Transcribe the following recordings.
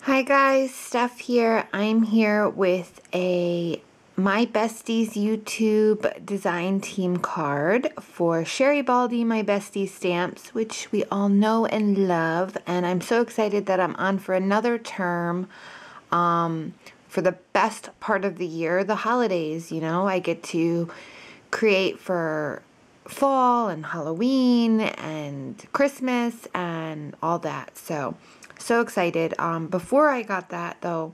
Hi guys, Steph here. I'm here with a My Besties YouTube design team card for Sherry Baldy My Besties stamps, which we all know and love. And I'm so excited that I'm on for another term for the best part of the year, the holidays. You know, I get to create for fall and Halloween and Christmas and all that. So excited. Before I got that though,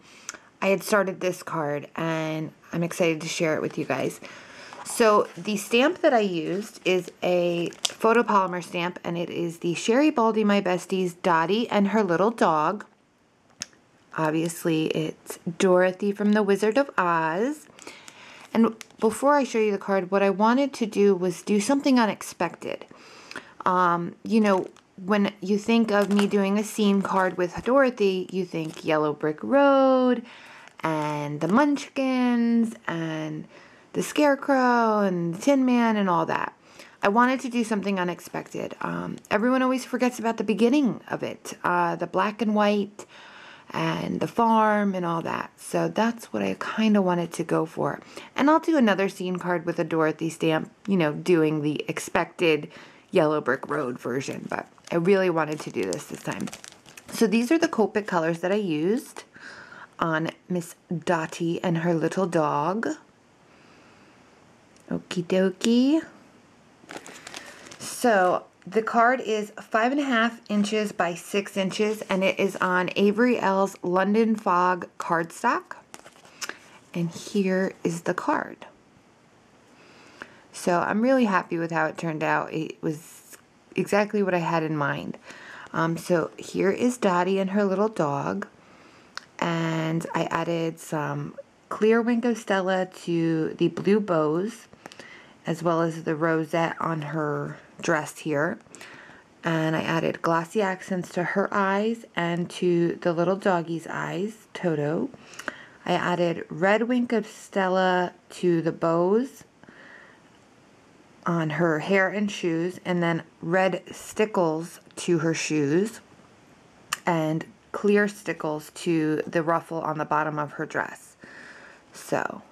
I had started this card and I'm excited to share it with you guys. So the stamp that I used is a photopolymer stamp, and it is the Sherry Baldy My Besties Dottie and her little dog. Obviously it's Dorothy from The Wizard of Oz. And before I show you the card, what I wanted to do was do something unexpected. You know, when you think of me doing a scene card with Dorothy, you think Yellow Brick Road and the Munchkins and the Scarecrow and the Tin Man and all that. I wanted to do something unexpected. Everyone always forgets about the beginning of it, the black and white and the farm and all that. So that's what I kind of wanted to go for. And I'll do another scene card with a Dorothy stamp, you know, doing the expected Yellow Brick Road version, but I really wanted to do this time. So these are the Copic colors that I used on Miss Dottie and her little dog. Okie dokie. So the card is 5.5 inches by 6 inches, and it is on Avery L's London Fog cardstock. And here is the card. So I'm really happy with how it turned out. It was exactly what I had in mind. So here is Dottie and her little dog. And I added some clear Wink of Stella to the blue bows, as well as the rosette on her dress here. And I added glossy accents to her eyes and to the little doggy's eyes, Toto. I added red Wink of Stella to the bows on her hair and shoes, and then red stickles to her shoes, and clear stickles to the ruffle on the bottom of her dress. So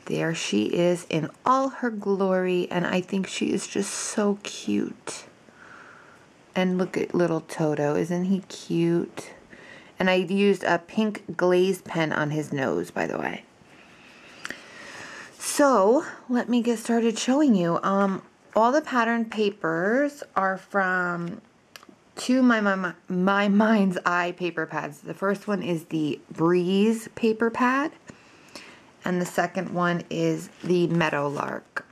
there she is in all her glory, and I think she is just so cute. And look at little Toto, isn't he cute? And I used a pink glaze pen on his nose, by the way. So let me get started showing you. All the pattern papers are from two My Mind's Eye paper pads. The first one is the Breeze paper pad, and the second one is the Meadowlark.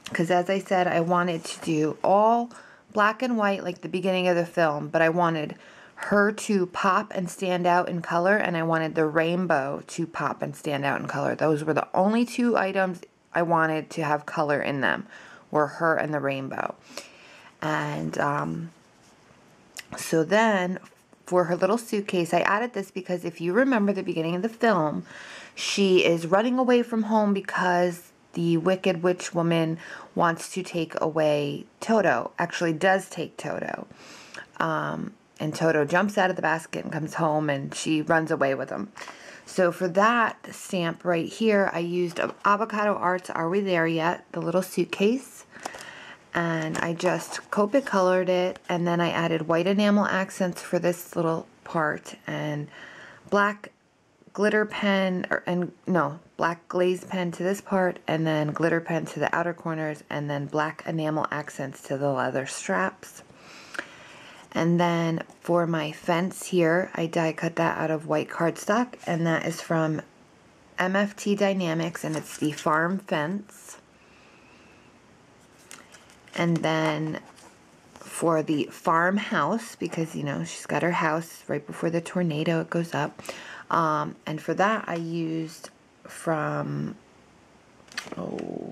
Because as I said, I wanted to do all black and white like the beginning of the film, but I wanted her to pop and stand out in color, and I wanted the rainbow to pop and stand out in color. Those were the only two items I wanted to have color in them, were her and the rainbow. And so then for her little suitcase, I added this because if you remember the beginning of the film, she is running away from home because the Wicked Witch woman wants to take away Toto, actually does take Toto. And Toto jumps out of the basket and comes home, and she runs away with him. So for that stamp right here, I used Avocado Arts Are We There Yet, the little suitcase. And I just Copic colored it, and then I added white enamel accents for this little part, and black glitter pen, black glaze pen to this part, and then glitter pen to the outer corners, and then black enamel accents to the leather straps. And then for my fence here, I die cut that out of white cardstock, and that is from MFT Dynamics, and it's the farm fence. And then for the farmhouse, because, you know, she's got her house right before the tornado, it goes up. And for that, I used from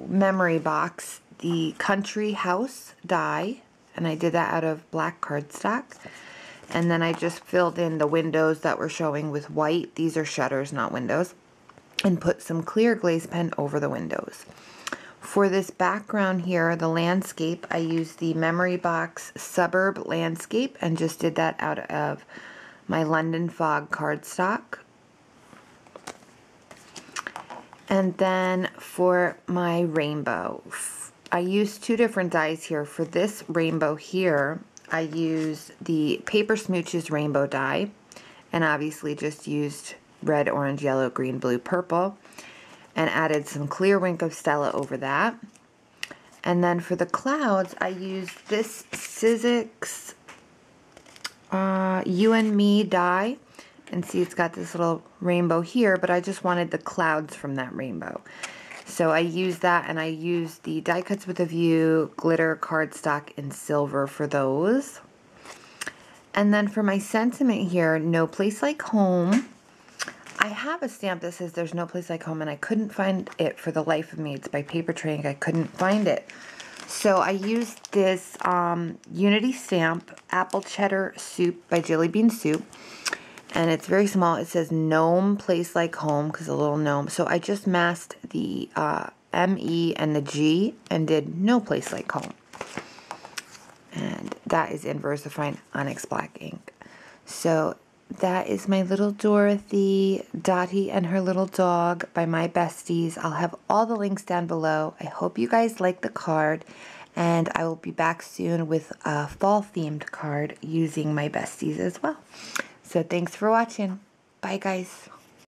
Memory Box the Country House die, and I did that out of black cardstock. And then I just filled in the windows that were showing with white. These are shutters, not windows. And put some clear glaze pen over the windows. For this background here, the landscape, I used the Memory Box Suburb Landscape and just did that out of my London Fog cardstock. And then for my rainbow, I used 2 different dies here. For this rainbow here, I used the Paper Smooches rainbow die, and obviously just used red, orange, yellow, green, blue, purple, and added some clear Wink of Stella over that. And then for the clouds, I used this Sizzix You and Me die. And see, it's got this little rainbow here, but I just wanted the clouds from that rainbow. So I used that, and I used the Die Cuts with a View glitter cardstock in silver for those. And then for my sentiment here, No Place Like Home. I have a stamp that says There's No Place Like Home, and I couldn't find it for the life of me. It's by Paper Trading. I couldn't find it. So I used this Unity stamp, Apple Cheddar Soup by Jelly Bean Soup. And it's very small. It says Gnome Place Like Home, because a little gnome. So I just masked the M-E and the G and did No Place Like Home. And that is in VersaFine Onyx Black ink. So that is my little Dorothy, Dottie and her little dog by My Besties. I'll have all the links down below. I hope you guys like the card. And I will be back soon with a fall-themed card using My Besties as well. So thanks for watching. Bye, guys.